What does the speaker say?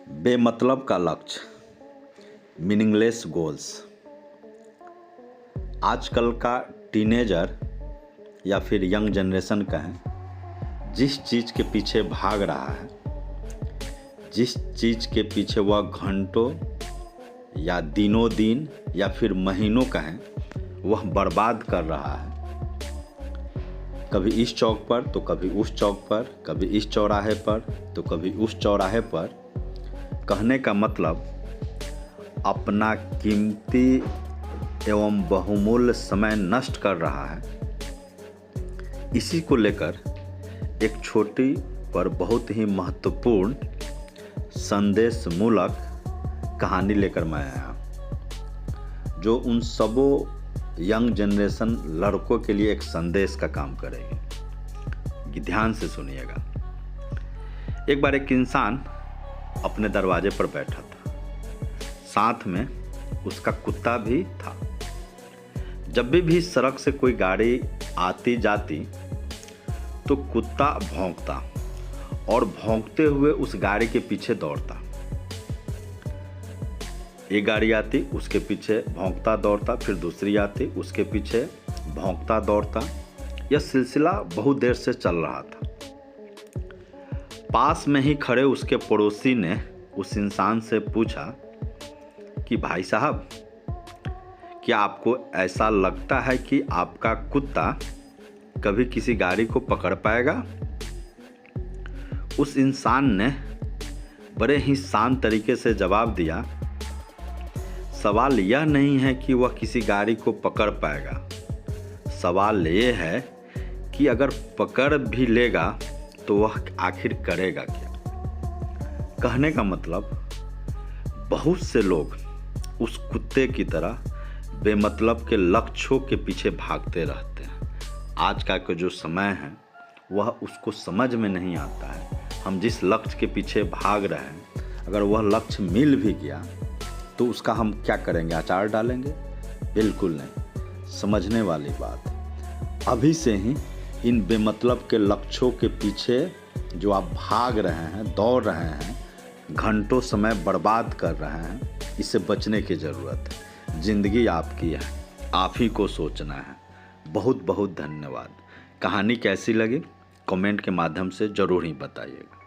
बेमतलब का लक्ष्य, मीनिंगलेस गोल्स। आजकल का टीनेजर या फिर यंग जनरेशन कहें, जिस चीज़ के पीछे भाग रहा है, जिस चीज़ के पीछे वह घंटों या दिनों दिन या फिर महीनों कहें, वह बर्बाद कर रहा है। कभी इस चौक पर तो कभी उस चौक पर, कभी इस चौराहे पर तो कभी उस चौराहे पर। कहने का मतलब, अपना कीमती एवं बहुमूल्य समय नष्ट कर रहा है। इसी को लेकर एक छोटी पर बहुत ही महत्वपूर्ण संदेशमूलक कहानी लेकर मैं आया, जो उन सबों यंग जनरेशन लड़कों के लिए एक संदेश का काम करेगी। ध्यान से सुनिएगा। एक बार एक इंसान अपने दरवाजे पर बैठा था, साथ में उसका कुत्ता भी था। जब भी सड़क से कोई गाड़ी आती जाती तो कुत्ता भौंकता और भौंकते हुए उस गाड़ी के पीछे दौड़ता। एक गाड़ी आती, उसके पीछे भौंकता दौड़ता, फिर दूसरी आती, उसके पीछे भौंकता दौड़ता। यह सिलसिला बहुत देर से चल रहा था। पास में ही खड़े उसके पड़ोसी ने उस इंसान से पूछा कि भाई साहब, क्या आपको ऐसा लगता है कि आपका कुत्ता कभी किसी गाड़ी को पकड़ पाएगा? उस इंसान ने बड़े ही शांत तरीके से जवाब दिया, सवाल यह नहीं है कि वह किसी गाड़ी को पकड़ पाएगा, सवाल यह है कि अगर पकड़ भी लेगा तो वह आखिर करेगा क्या। कहने का मतलब, बहुत से लोग उस कुत्ते की तरह बेमतलब के लक्ष्यों के पीछे भागते रहते हैं। आज का जो समय है वह उसको समझ में नहीं आता है। हम जिस लक्ष्य के पीछे भाग रहे हैं, अगर वह लक्ष्य मिल भी गया तो उसका हम क्या करेंगे? अचार डालेंगे? बिल्कुल नहीं। समझने वाली बात, अभी से ही इन बेमतलब के लक्ष्यों के पीछे जो आप भाग रहे हैं, दौड़ रहे हैं, घंटों समय बर्बाद कर रहे हैं, इससे बचने की ज़रूरत है। ज़िंदगी आपकी है, आप ही को सोचना है। बहुत बहुत धन्यवाद। कहानी कैसी लगी कमेंट के माध्यम से ज़रूर ही बताइएगा।